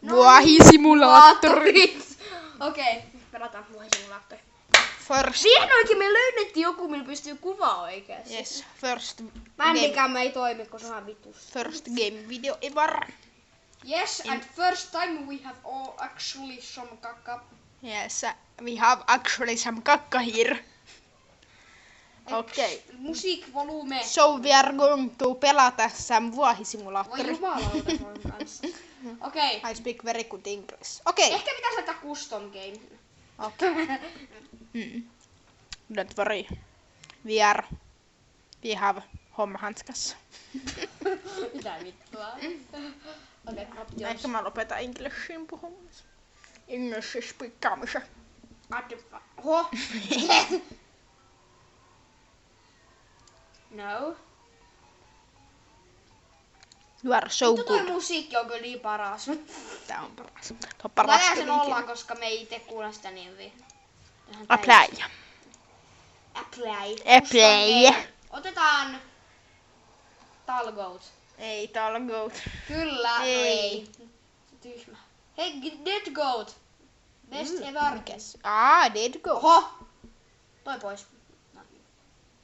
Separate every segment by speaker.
Speaker 1: Vuohisimulaattori.
Speaker 2: Okei, pelataan vuohisimulaattori.
Speaker 1: First.
Speaker 2: Vihdoinkin me löydettiin joku, millä pystyy kuvaa oikeesti.
Speaker 1: Yes, first
Speaker 2: Bändikään ei toimi, kun se on vitus.
Speaker 1: First game video ever.
Speaker 2: Yes, and first time we have all actually some kakka.
Speaker 1: Yes, we have actually some kakka here. Okay.
Speaker 2: Music volume.
Speaker 1: So we are going to pelata some
Speaker 2: Voi
Speaker 1: vuohisimulaattori.
Speaker 2: jumalauta on kanssa. Okei.
Speaker 1: I speak very good English. Okay.
Speaker 2: Ehkä pitäisi laittaa custom game.
Speaker 1: Okay. Don't worry. We have homma hanskassa.
Speaker 2: Mitä vittua? Okei,
Speaker 1: Ehkä mä lopetan Englishin puhumassa. English speakamisen.
Speaker 2: Ho? No.
Speaker 1: You are so
Speaker 2: Mutta toi
Speaker 1: good.
Speaker 2: musiikki on kyllä niin paras.
Speaker 1: Tää on paras. Tää on paras.
Speaker 2: Laitetaan sen ollaan, koska me ei ite kuulla sitä niin hyvin.
Speaker 1: Apply.
Speaker 2: Apply.
Speaker 1: Apply.
Speaker 2: Otetaan Talgoat.
Speaker 1: Ei talgoat.
Speaker 2: Kyllä,
Speaker 1: Ei.
Speaker 2: Tyhmä. Hei, Dead Goat. Best ever.
Speaker 1: Mikäs? Dead go.
Speaker 2: Oho! Toi pois. No.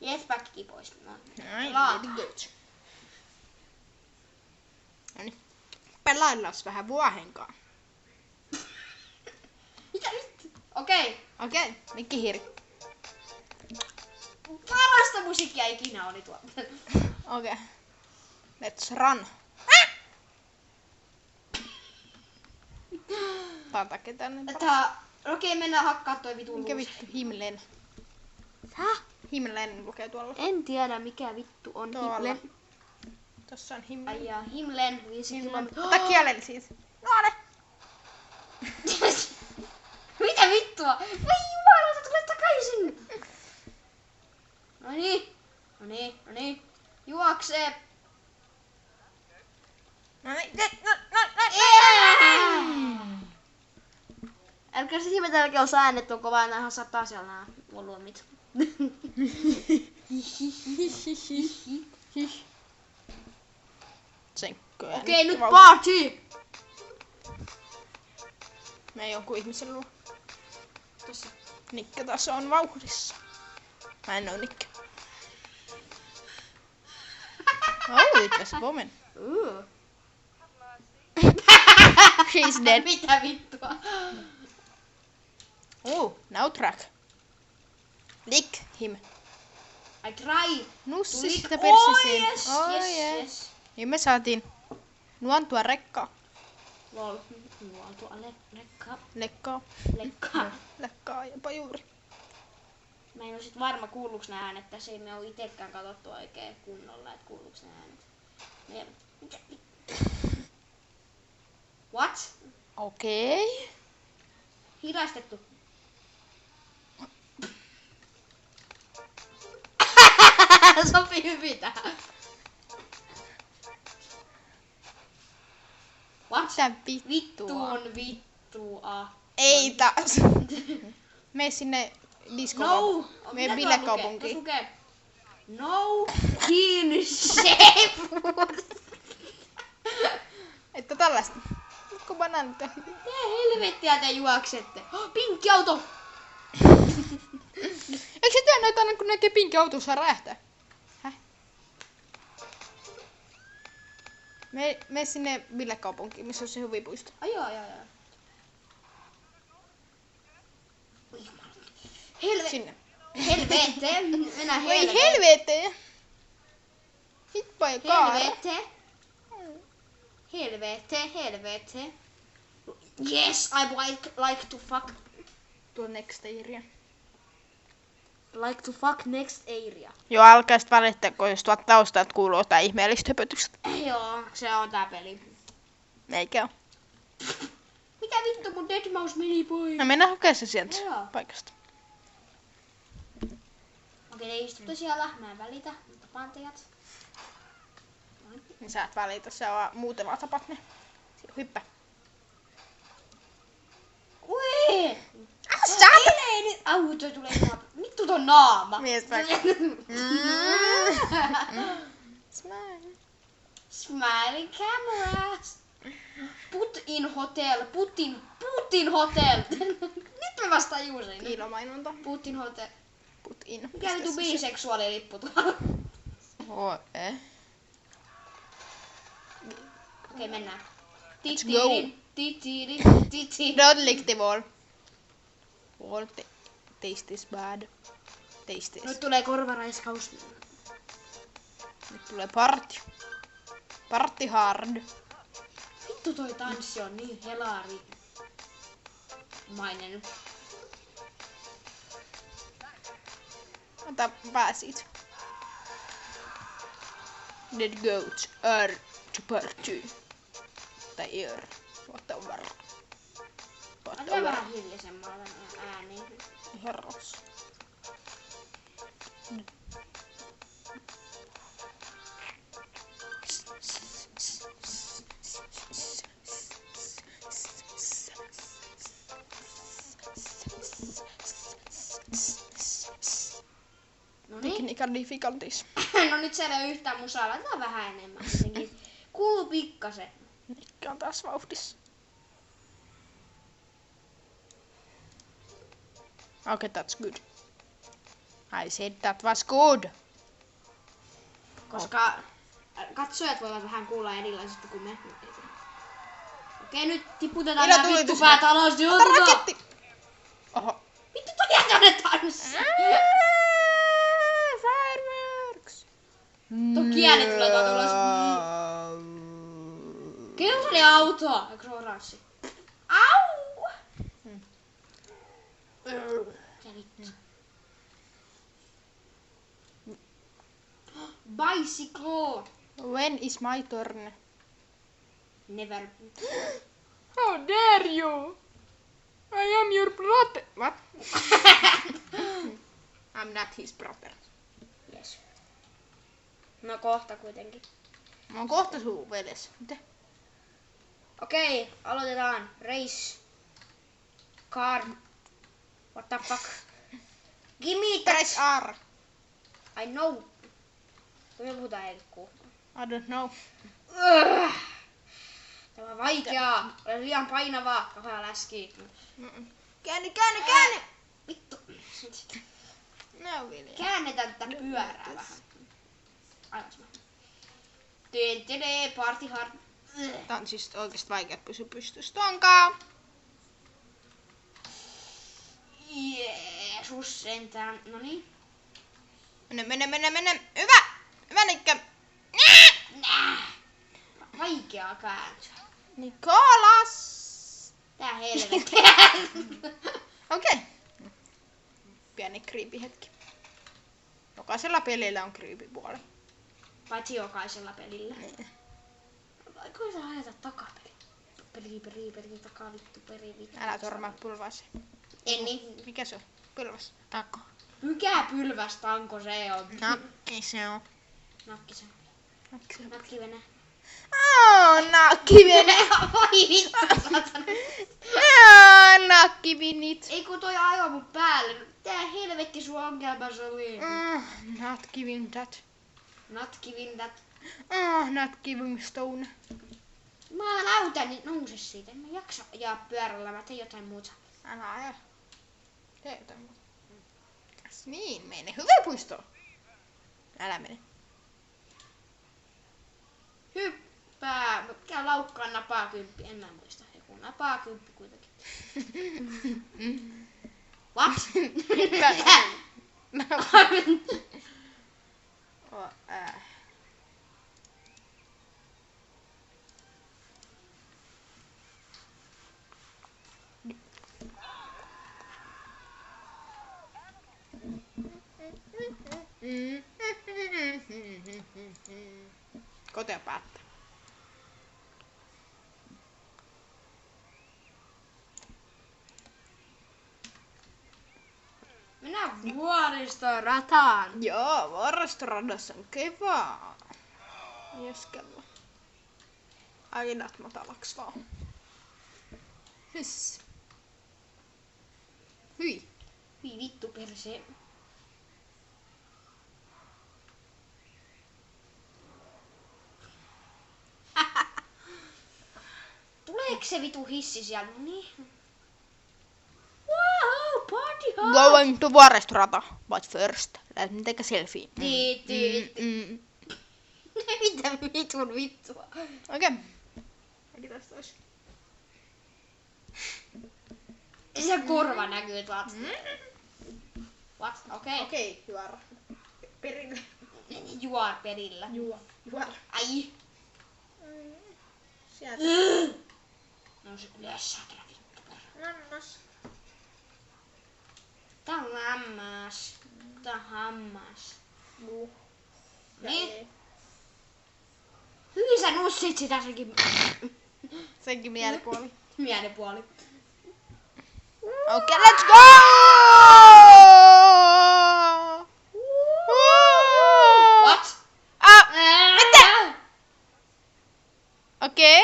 Speaker 2: Jetpacki pois. No.
Speaker 1: Dead goat. Noniin. Pelaillaan vähän vuohenkaan.
Speaker 2: Mitä vittu? Okei.
Speaker 1: Okei, mikki hiiri.
Speaker 2: Parasta musiikkia ikinä oli tuo.
Speaker 1: Okei. Let's run. Tata ketään.
Speaker 2: Okei, mennään hakkaa toi vitun
Speaker 1: Mikä
Speaker 2: luus.
Speaker 1: vittu Himlen?
Speaker 2: Häh?
Speaker 1: Himlen lukee tuolla.
Speaker 2: En tiedä mikä vittu on
Speaker 1: Tuolla.
Speaker 2: Himlen.
Speaker 1: Tossa on Himlen.
Speaker 2: Ai jaa, Himlen 5 kilometriä.
Speaker 1: Ota kielellä siis. None.
Speaker 2: Mitä vittua? Voi jumalauta, tule takaisin! Noniin. Juoksee.
Speaker 1: Noniin.
Speaker 2: Älkää se ihmetelkö, jos äänet on kovaa, näähän sataa siellä nää volyymit.
Speaker 1: Tsenkköä.
Speaker 2: Okei, nyt party!
Speaker 1: Me ei jonkun ihmisen luo.
Speaker 2: Tossa.
Speaker 1: Nikke taas on vauhdissa. Mä en oo Nikke. Oh, it was a woman. She's dead.
Speaker 2: Mitä vittua?
Speaker 1: Oh, now track. Lick him.
Speaker 2: I try.
Speaker 1: Nussi
Speaker 2: Tuli-
Speaker 1: sitä persisiin.
Speaker 2: Yes.
Speaker 1: Ja me saatiin nuontua rekkaa.
Speaker 2: Lol. Nuoltu lekka.
Speaker 1: Lekkaa jopa juuri.
Speaker 2: Mä en oo sit varma kuuluuks nää äänet. Tässä ei me oo itekään katsottu oikein kunnolla, et kuuluuks nää äänet. Mitä? What?
Speaker 1: Okei.
Speaker 2: Hidastettu. Sopii hyvin tähän. What?
Speaker 1: Mitä
Speaker 2: Vittu
Speaker 1: vittua?
Speaker 2: on vittua.
Speaker 1: Ei taas. Mene sinne
Speaker 2: No!
Speaker 1: diskokaupunkiin.
Speaker 2: Mitä
Speaker 1: Mene
Speaker 2: tuo
Speaker 1: bilekaupunkiin.
Speaker 2: lukee? No in shape.
Speaker 1: Että tällaista. Kun banaanit on hyvin.
Speaker 2: Mitä helvettiä te juoksette? Oh, pinkki auto!
Speaker 1: Eikö se tiedä näitä aina kun näkee pinkki autossa räjähtää? Häh? Mene sinne bilekaupunkiin, missä on se huvipuisto.
Speaker 2: Ai joo.
Speaker 1: Sinne.
Speaker 2: Helvete! Mennään
Speaker 1: Ei
Speaker 2: helvete!
Speaker 1: helvete! Hippa ja kaara.
Speaker 2: Helvete! Yes, I like to fuck.
Speaker 1: Tuo next area.
Speaker 2: Like to fuck next area.
Speaker 1: Joo, älkää sit valittako, jos tuolta taustalta kuuluu jotain ihmeellistä höpötystä.
Speaker 2: Joo, se on tää peli.
Speaker 1: Eikä oo.
Speaker 2: Mitä vittu kun Deadmau5 meni pois?
Speaker 1: No mennään hakemaan se sieltä
Speaker 2: Joo.
Speaker 1: paikasta.
Speaker 2: Okei, ne istutte siellä. Mä en välitä. Tapaan teidät.
Speaker 1: Niin sä et välitä, se on muuten vaan tapat ne. Hyppää.
Speaker 2: Ui!
Speaker 1: Saat!
Speaker 2: Ei nyt! Auto tulee naama. Vittu ton naama!
Speaker 1: Mies vaikka. Smile.
Speaker 2: Smiling cameras. Put in hotel. Putin hotel. Nyt mä vasta tajusin.
Speaker 1: Piilomainonta.
Speaker 2: Putin hotel.
Speaker 1: Put in.
Speaker 2: Mikä vitu biseksuaalilippu tuolla? Okei, mennään.
Speaker 1: Let's go. Don't lick the wall. Wall taste is bad. Taste is.
Speaker 2: Nyt tulee korvaraiskaus.
Speaker 1: Nyt tulee party. Party hard.
Speaker 2: Vittu toi tanssi on niin helari. Mainen.
Speaker 1: Ota pääsit. Dead goats are to party. Tai are. Whatever.
Speaker 2: Anna vähän hiljaisemmalla ääniin.
Speaker 1: Herras.
Speaker 2: Noniin.
Speaker 1: Technical difficulties.
Speaker 2: No nyt siellä ei ole yhtään musaa, laitetaan vähän enemmän kuitenkin. Kuuluu pikkasen.
Speaker 1: Mikkä on taas vauhdissa. Okay, that's good. I said that was good.
Speaker 2: Koska katsojat voivat vähän kuulla erilaisesti kuin me. Okei, nyt tiputetaan
Speaker 1: Ilo
Speaker 2: tää
Speaker 1: tuli
Speaker 2: vittu
Speaker 1: tuosta.
Speaker 2: päät alas.
Speaker 1: Ota raketti! Oho.
Speaker 2: Vittu toi jätänne tanssi!
Speaker 1: Fireworks!
Speaker 2: Toki äänet tulee tuolta ulos. Kyllä se oli auto. Eikö se ole oranssi? Au! Ja vittu. Bicycle!
Speaker 1: When is my turn?
Speaker 2: Never.
Speaker 1: How dare you? I am your brother. What? I'm not his brother.
Speaker 2: Yes. No kohta kuitenkin.
Speaker 1: Mä oon kohta sun veles. Mitä?
Speaker 2: Okei, aloitetaan. Race. Car. What the fuck? Gimme
Speaker 1: Press
Speaker 2: that.
Speaker 1: R.
Speaker 2: I know. Me puhutaan helkkuu.
Speaker 1: I don't know.
Speaker 2: Tämä on vaikeaa. Olen liian painavaa. Kauhean läski.
Speaker 1: Käänne!
Speaker 2: Vittu.
Speaker 1: No Vilja.
Speaker 2: Käännetään tätä pyörää vähän. Aivan sama. Party hard.
Speaker 1: Tää on siis oikeesti vaikea pysyä pystyssä tonkaan.
Speaker 2: Jeesus sentään. Noniin.
Speaker 1: Mene. Hyvä Nikke.
Speaker 2: Vaikeaa kääntyä.
Speaker 1: Nikolas.
Speaker 2: Tää helvetti.
Speaker 1: Okei. Pieni creepy hetki. Jokaisella pelillä on creepy puoli.
Speaker 2: Paitsi jokaisella pelillä. Voiko sä ajata takapeli? Peri, takaa vittu.
Speaker 1: Älä törmää pylväseen.
Speaker 2: En niin.
Speaker 1: Mikä se on? Pylväs. Takko.
Speaker 2: Mikä pylväs tanko se on?
Speaker 1: Nakki se on.
Speaker 2: Nakki se.
Speaker 1: Nakki se on.
Speaker 2: Nakkivene.
Speaker 1: Nakkivene.
Speaker 2: Voi vittu satana.
Speaker 1: Nakkivinit.
Speaker 2: Ei kun toi ajoi mun päälle. Tää helvetti sun ongelma se oli.
Speaker 1: Not giving that.
Speaker 2: Not giving that.
Speaker 1: Not giving stone.
Speaker 2: Mä näytän, niin nouse siitä. En mä jaksa ajaa pyörällä, mä teen jotain muuta.
Speaker 1: Älä aja. Tee jotain muuta. Niin, mene hyväpuistoon. Älä mene.
Speaker 2: Hyppää. Mikä laukkaa napaa kymppi? En mä muista. Joku napaa kymppi kuitenkin. What?
Speaker 1: Kotea päättää.
Speaker 2: Mennään vuoristorataan.
Speaker 1: Joo, vuoristoradassa on kivaa. Jeskellä. Aina matalaks vaan. Hyss. Hyi.
Speaker 2: Hyi vittu perse. Tuleeks se vitu hissi sieltä? No niin. Wow, party hard!
Speaker 1: Going to vuoristorata, but first, let me take a selfie.
Speaker 2: Mitä vitun vittua?
Speaker 1: Okei. Eli tästä olisi.
Speaker 2: Se korva näkyy tuolta. What? Okei.
Speaker 1: Okei, juora. Perille.
Speaker 2: Juor perillä.
Speaker 1: Juora.
Speaker 2: Ai.
Speaker 1: Sieltä.
Speaker 2: No se lässäkää vittu.
Speaker 1: Annas.
Speaker 2: Tää on hammas. Tää on hammas. Niin. Hyvin sä nussit sitä senkin
Speaker 1: Senkin mielipuoli.
Speaker 2: mielipuoli.
Speaker 1: Okei, let's go!
Speaker 2: What?
Speaker 1: Mitä? Okei.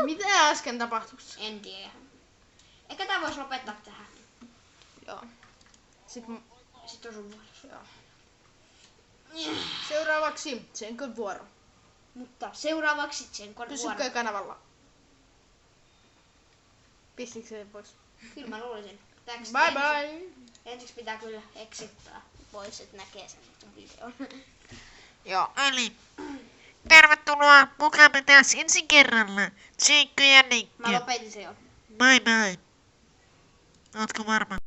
Speaker 1: Mitä äsken tapahtui?
Speaker 2: En tiedä. Ehkä tää vois lopettaa tähän.
Speaker 1: Joo. Sitten
Speaker 2: Sitten on sun vuorossa.
Speaker 1: joo. Seuraavaksi Tsenkon vuoro.
Speaker 2: Mutta seuraavaksi Tsenkon vuoro.
Speaker 1: Pysykö kanavalla? Pistikö se pois?
Speaker 2: Kyllä mä luulisin.
Speaker 1: Bye bye!
Speaker 2: Ensiksi pitää kyllä eksittää pois, että näkee sen vitun videon.
Speaker 1: Joo.
Speaker 3: Eli tervetuloa mukaan taas ensi kerralla. Tsiikku ja Nikke.
Speaker 2: Mä lopetin sen jo.
Speaker 3: Bye bye. Ootko varma?